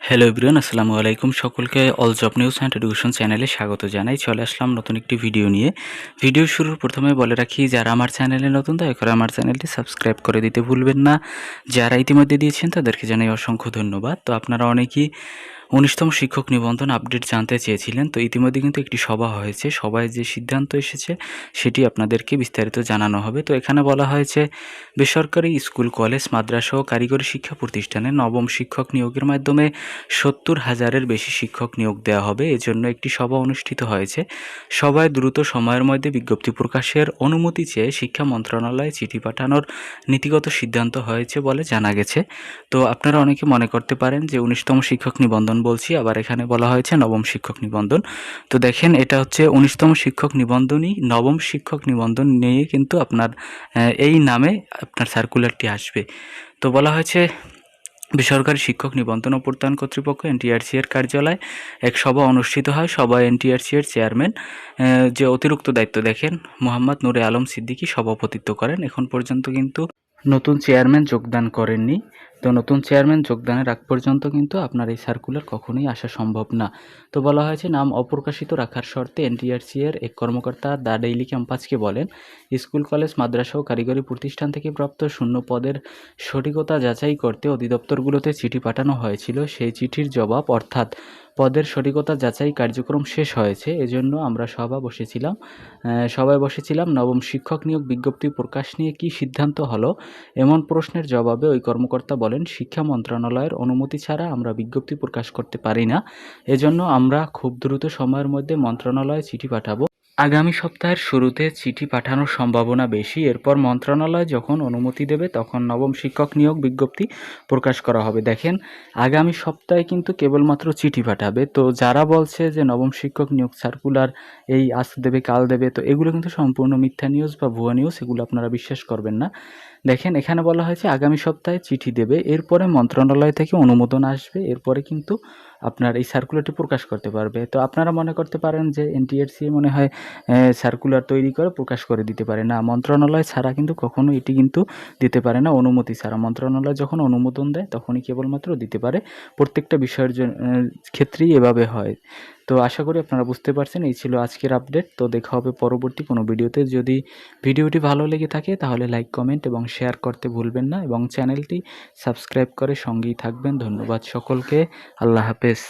Hello everyone, আসসালামু আলাইকুম। সকলকে all job news and education চ্যানেলে স্বাগত জানাই। চলে আসলাম নতুন একটি ভিডিও নিয়ে। ভিডিও শুরুর প্রথমে বলে রাখি, যারা আমার চ্যানেলে নতুন দয়া করে আমার চ্যানেলটি সাবস্ক্রাইব করে দিতে ভুলবেন না। যারা ইতিমধ্যে দিয়েছেন তাদেরকে জানাই অসংখ্য ধন্যবাদ। তো আপনারা অনেকেই ১৯তম শিক্ষক নিবন্ধন আপডেট জানতে চেয়েছিলেন। তো ইতিমধ্যে কিন্তু একটি সভা হয়েছে। সভায় যে সিদ্ধান্ত এসেছে সেটি আপনাদেরকে বিস্তারিত জানানো হবে। তো এখানে বলা হয়েছে, বেসরকারি স্কুল, কলেজ, মাদ্রাসা ও কারিগরি শিক্ষা প্রতিষ্ঠানে নবম শিক্ষক নিয়োগের মাধ্যমে ৭০,০০০-এর বেশি শিক্ষক নিয়োগ দেওয়া হবে। এজন্য একটি সভা অনুষ্ঠিত হয়েছে। সভায় দ্রুত সময়ের মধ্যে বিজ্ঞপ্তি প্রকাশের অনুমতি চেয়ে শিক্ষা মন্ত্রণালয়ে চিঠি পাঠানোর নীতিগত সিদ্ধান্ত হয়েছে বলে জানা গেছে। তো আপনারা অনেকে মনে করতে পারেন যে ১৯তম শিক্ষক নিবন্ধন বলছি, আবার এখানে বলা হয়েছে নবম শিক্ষক নিবন্ধন। তো দেখেন, এটা হচ্ছে ১৯তম শিক্ষক নিবন্ধনই নবম শিক্ষক নিবন্ধন নিয়ে কিন্তু আপনার এই নামে আপনার সার্কুলারটি আসবে। তো বলা হয়েছে, বেসরকারি শিক্ষক নিবন্ধন ও প্রত্যয়ন কর্তৃপক্ষ এনটিআরসি এর কার্যালয়ে এক সভা অনুষ্ঠিত হয়। সভায় এনটিআরসি এর চেয়ারম্যান যে অতিরিক্ত দায়িত্ব দেখেন মোহাম্মদ নূরে আলম সিদ্দিকী সভাপতিত্ব করেন। এখন পর্যন্ত কিন্তু নতুন চেয়ারম্যান যোগদান করেননি। তো নতুন চেয়ারম্যান যোগদানের আগ পর্যন্ত কিন্তু আপনার এই সার্কুলার কখনোই আসা সম্ভব না। তো বলা হয়েছে, নাম অপ্রকাশিত রাখার শর্তে এনটিআরসি এর এক কর্মকর্তা দ্য ডেইলি ক্যাম্পাসকে বলেন, স্কুল, কলেজ, মাদ্রাসা ও কারিগরি প্রতিষ্ঠান থেকে প্রাপ্ত শূন্য পদের সঠিকতা যাচাই করতে অধিদপ্তরগুলোতে চিঠি পাঠানো হয়েছিল। সেই চিঠির জবাব, অর্থাৎ পদের সঠিকতা যাচাই কার্যক্রম শেষ হয়েছে। এজন্য আমরা সভায় বসেছিলাম। নবম শিক্ষক নিয়োগ বিজ্ঞপ্তি প্রকাশ নিয়ে কী সিদ্ধান্ত হলো, এমন প্রশ্নের জবাবে ওই কর্মকর্তা বলেন, শিক্ষা মন্ত্রণালয়ের অনুমতি ছাড়া আমরা বিজ্ঞপ্তি প্রকাশ করতে পারি না। এজন্য আমরা খুব দ্রুত সময়ের মধ্যে মন্ত্রণালয়ে চিঠি পাঠাবো। আগামী সপ্তাহের শুরুতে চিঠি পাঠানোর সম্ভাবনা বেশি। এরপর মন্ত্রণালয় যখন অনুমতি দেবে তখন নবম শিক্ষক নিয়োগ বিজ্ঞপ্তি প্রকাশ করা হবে। দেখেন, আগামী সপ্তাহে কিন্তু কেবলমাত্র চিঠি পাঠাবে। তো যারা বলছে যে নবম শিক্ষক নিয়োগ সার্কুলার এই আজ দেবে কাল দেবে, তো এগুলো কিন্তু সম্পূর্ণ মিথ্যা নিউজ বা ভুয়া নিউজ। এগুলো আপনারা বিশ্বাস করবেন না। দেখেন, এখানে বলা হয়েছে আগামী সপ্তাহে চিঠি দেবে, এরপরে মন্ত্রণালয় থেকে অনুমোদন আসবে, এরপরে কিন্তু আপনার এই সার্কুলারটি প্রকাশ করতে পারবে। তো আপনারা মনে করতে পারেন যে এনটিআরসি মনে হয় সার্কুলার তৈরি করে প্রকাশ করে দিতে পারে। না, মন্ত্রণালয় ছাড়া কিন্তু কখনো এটি কিন্তু দিতে পারে না, অনুমতি ছাড়া। মন্ত্রণালয় যখন অনুমোদন দেয় তখনই কেবলমাত্র দিতে পারে। প্রত্যেকটা বিষয়ের ক্ষেত্রেই এভাবে হয়। তো আশা করি আপনারা বুঝতে পারছেন। এই ছিল আজকের আপডেট। তো দেখা হবে পরবর্তী কোনো ভিডিওতে। যদি ভিডিওটি ভালো লেগে থাকে তাহলে লাইক, কমেন্ট এবং শেয়ার করতে ভুলবেন না, এবং চ্যানেলটি সাবস্ক্রাইব করে সঙ্গেই থাকবেন। ধন্যবাদ সকলকে। আল্লাহ হাফেজ।